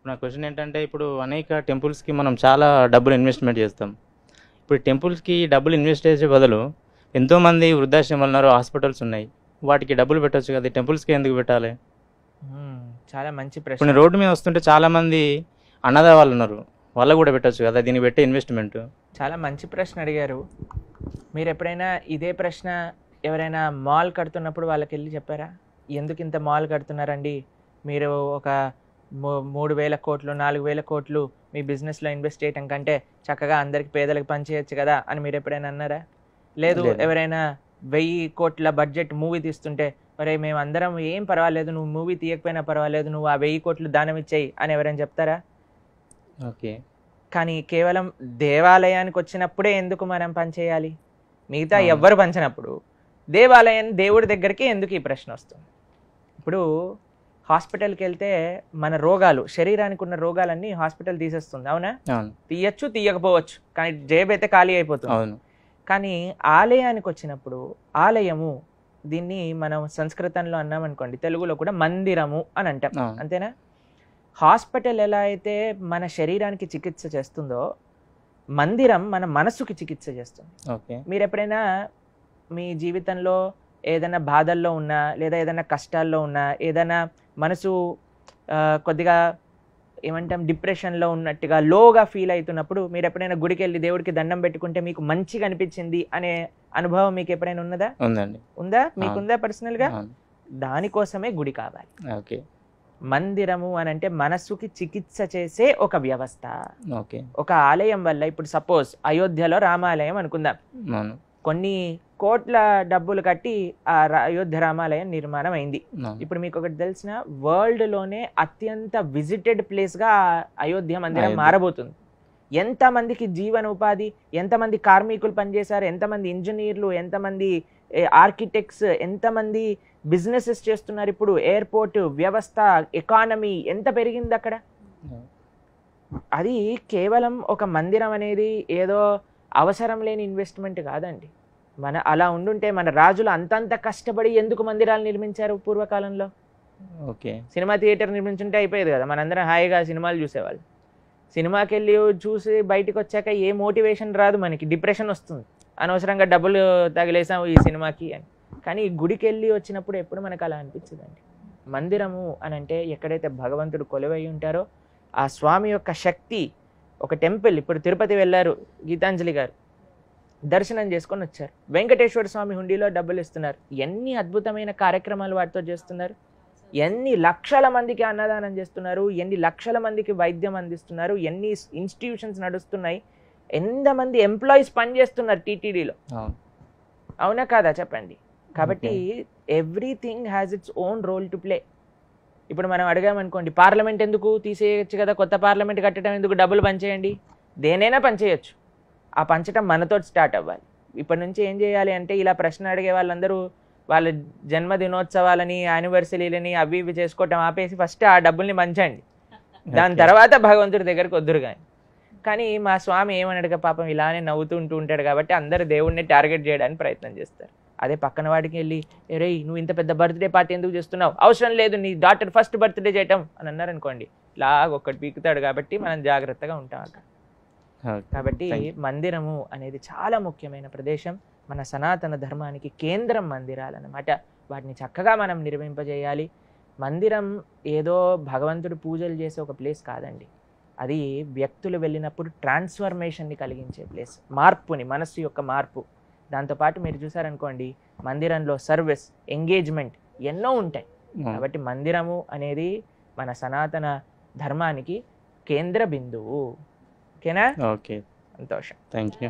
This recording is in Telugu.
నా క్వశ్చన్ ఏంటంటే ఇప్పుడు అనేక టెంపుల్స్కి మనం చాలా డబ్బులు ఇన్వెస్ట్మెంట్ చేస్తాం. ఇప్పుడు టెంపుల్స్కి డబ్బులు ఇన్వెస్ట్ చేసే బదులు ఎంతోమంది వృద్ధాశ్రమాలు ఉన్నారు, హాస్పిటల్స్ ఉన్నాయి, వాటికి డబ్బులు పెట్టొచ్చు కదా, టెంపుల్స్కి ఎందుకు పెట్టాలి? మ్మ్. చాలా మంచి ఇప్పుడు ప్రశ్న. నేను రోడ్డు మీద వస్తుంటే చాలామంది అన్నదా వాళ్ళు ఉన్నారు, వాళ్ళకు కూడా పెట్టొచ్చు కదా, దీనికి పెట్టే ఇన్వెస్ట్మెంట్. చాలా మంచి ప్రశ్న అడిగారు. మీరు ఎప్పుడైనా ఇదే ప్రశ్న ఎవరైనా మాల్ కడుతున్నప్పుడు వాళ్ళకి వెళ్ళి చెప్పారా? ఎందుకు ఇంత మాల్ కడుతున్నారండి, మీరు ఒక 3,000 కోట్లు 4,000 కోట్లు మీ బిజినెస్లో ఇన్వెస్ట్ చేయటం కంటే చక్కగా అందరికి పేదలకు పనిచేయచ్చు కదా అని మీరు ఎప్పుడైనా అన్నారా? లేదు. లేదు. ఎవరైనా 1,000 కోట్ల బడ్జెట్ మూవీ తీస్తుంటే, ఒరే మేము అందరం ఏం పర్వాలేదు, నువ్వు మూవీ తీయకపోయినా పర్వాలేదు, నువ్వు ఆ 1,000 కోట్లు దానం ఇచ్చేయి అని ఎవరైనా చెప్తారా? ఓకే. కానీ కేవలం దేవాలయానికి వచ్చినప్పుడే ఎందుకు మనం పనిచేయాలి? మిగతా అవును. ఎవ్వరు పంచినప్పుడు దేవాలయాన్ని దేవుడి దగ్గరికి ఎందుకు ఈ ప్రశ్న వస్తుంది? ఇప్పుడు హాస్పిటల్కి వెళ్తే మన రోగాలు, శరీరానికి ఉన్న రోగాలన్నీ హాస్పిటల్ తీసేస్తుంది, అవునా? అవును. తీయచ్చు, తీయకపోవచ్చు, కానీ జేబు అయితే ఖాళీ అయిపోతుంది. అవును. కానీ ఆలయానికి వచ్చినప్పుడు ఆలయము, దీన్ని మనం సంస్కృతంలో అన్నామనుకోండి, తెలుగులో కూడా మందిరము అని అంటాం, అవును. అంతేనా? హాస్పిటల్ ఎలా అయితే మన శరీరానికి చికిత్స చేస్తుందో, మందిరం మన మనసుకి చికిత్స చేస్తుంది. ఓకే. మీరు ఎప్పుడైనా మీ జీవితంలో ఏదైనా బాధల్లో ఉన్నా, లేదా ఏదైనా కష్టాల్లో ఉన్నా, ఏదైనా మనసు కొద్దిగా ఏమంటాం డిప్రెషన్లో ఉన్నట్టుగా లోగా ఫీల్ అవుతున్నప్పుడు మీరు ఎప్పుడైనా గుడికి వెళ్ళి దేవుడికి దండం పెట్టుకుంటే మీకు మంచిగా అనిపించింది అనే అనుభవం మీకు ఎప్పుడైనా ఉన్నదా? ఉందండి. ఉందా? మీకుందా పర్సనల్గా? అవును. దానికోసమే గుడి కావాలి. ఓకే. మందిరము అని అంటే మనస్సుకి చికిత్స చేసే ఒక వ్యవస్థ. ఓకే. ఒక ఆలయం వల్ల, ఇప్పుడు సపోజ్ అయోధ్యలో రామాలయం అనుకుందాం, అవును. కొన్ని కోట్ల డబ్బులు కట్టి ఆ అయోధ్య రామాలయం నిర్మాణం అయింది. అవును. ఇప్పుడు మీకు ఒకటి తెలిసిన, వరల్డ్లోనే అత్యంత విజిటెడ్ ప్లేస్గా అయోధ్య మందిరం అయోధ్య. మారబోతుంది. ఎంతమందికి జీవన ఉపాధి, ఎంతమంది కార్మికులు పనిచేశారు, ఎంతమంది ఇంజనీర్లు, ఎంతమంది ఆర్కిటెక్ట్స్, ఎంతమంది బిజినెసెస్ చేస్తున్నారు. ఇప్పుడు ఎయిర్పోర్ట్ వ్యవస్థ, ఎకానమీ ఎంత పెరిగింది అక్కడ. అది కేవలం ఒక మందిరం అనేది ఏదో అవసరం లేని ఇన్వెస్ట్మెంట్ కాదండి. మన అలా ఉండుంటే మన రాజులు అంతంత కష్టపడి ఎందుకు మందిరాలు నిర్మించారు పూర్వకాలంలో? ఓకే. సినిమా థియేటర్ నిర్మించుంటే అయిపోయేది కదా, మనందరం హాయిగా సినిమాలు చూసేవాళ్ళు. సినిమాకి వెళ్ళి చూసి బయటకు వచ్చాక ఏ మోటివేషన్ రాదు, మనకి డిప్రెషన్ వస్తుంది, అనవసరంగా డబ్బులు తగిలేసాం ఈ సినిమాకి అని. కానీ గుడికి వెళ్ళి వచ్చినప్పుడు ఎప్పుడు మనకు అలా అనిపించదండి. మందిరము అని అంటే ఎక్కడైతే భగవంతుడు కొలువై ఉంటారో ఆ స్వామి యొక్క శక్తి. ఒక టెంపుల్, ఇప్పుడు తిరుపతి వెళ్ళారు గీతాంజలి గారు, దర్శనం చేసుకొని వచ్చారు, వెంకటేశ్వర స్వామి హుండీలో డబ్బులు ఇస్తున్నారు. ఎన్ని అద్భుతమైన కార్యక్రమాలు వాటితో చేస్తున్నారు, ఎన్ని లక్షల మందికి అన్నదానం చేస్తున్నారు, ఎన్ని లక్షల మందికి వైద్యం అందిస్తున్నారు, ఎన్ని ఇన్స్టిట్యూషన్స్ నడుస్తున్నాయి, ఎంతమంది ఎంప్లాయీస్ పనిచేస్తున్నారు టీటీడీలో, అవునా కాదా చెప్పండి? కాబట్టి everything has its own role to play. ఇప్పుడు మనం అడిగామనుకోండి, పార్లమెంట్ ఎందుకు తీసేయచ్చు కదా, కొత్త పార్లమెంట్ కట్టడం ఎందుకు, డబ్బులు పంచేయండి. దేనైనా పంచేయచ్చు, ఆ పంచడం మనతో స్టార్ట్ అవ్వాలి. ఇప్పటి నుంచి ఏం చేయాలి అంటే, ఇలా ప్రశ్న అడిగే వాళ్ళందరూ వాళ్ళ జన్మదినోత్సవాలని, యానివర్సరీలని అవి ఇవి చేసుకోవటం ఆపేసి ఫస్ట్ ఆ డబ్బుల్ని పంచండి, దాని తర్వాత భగవంతుడి దగ్గరికి వద్దురు. కానీ మా స్వామి ఏమన్నాడుగా పాపం, ఇలానే నవ్వుతుంటూ ఉంటాడు కాబట్టి అందరు దేవుడిని టార్గెట్ చేయడానికి ప్రయత్నం చేస్తారు. అదే పక్కన వాడికి వెళ్ళి, రే నువ్వు ఇంత పెద్ద బర్త్డే పార్టీ ఎందుకు చేస్తున్నావు, అవసరం లేదు, నీ డాటర్ ఫస్ట్ బర్త్డే చేయటం అని అన్నారనుకోండి, ఇలాగ ఒక్కటి పీకుతాడు. కాబట్టి మనం జాగ్రత్తగా ఉంటాం అక్కడ. కాబట్టి మందిరము అనేది చాలా ముఖ్యమైన ప్రదేశం. మన సనాతన ధర్మానికి కేంద్రం మందిరాలు అన్నమాట. వాటిని చక్కగా మనం నిర్మింపజేయాలి. మందిరం ఏదో భగవంతుడు పూజలు చేసే ఒక ప్లేస్ కాదండి, అది వ్యక్తులు వెళ్ళినప్పుడు ట్రాన్స్ఫర్మేషన్ని కలిగించే ప్లేస్, మార్పుని, మనస్సు యొక్క మార్పు. దాంతోపాటు మీరు చూసారనుకోండి, మందిరంలో సర్వీస్, ఎంగేజ్మెంట్ ఎన్నో ఉంటాయి. కాబట్టి మందిరము అనేది మన సనాతన ధర్మానికి కేంద్ర బిందువు. ఓకేనా? ఓకే. సంతోషం. Thank you.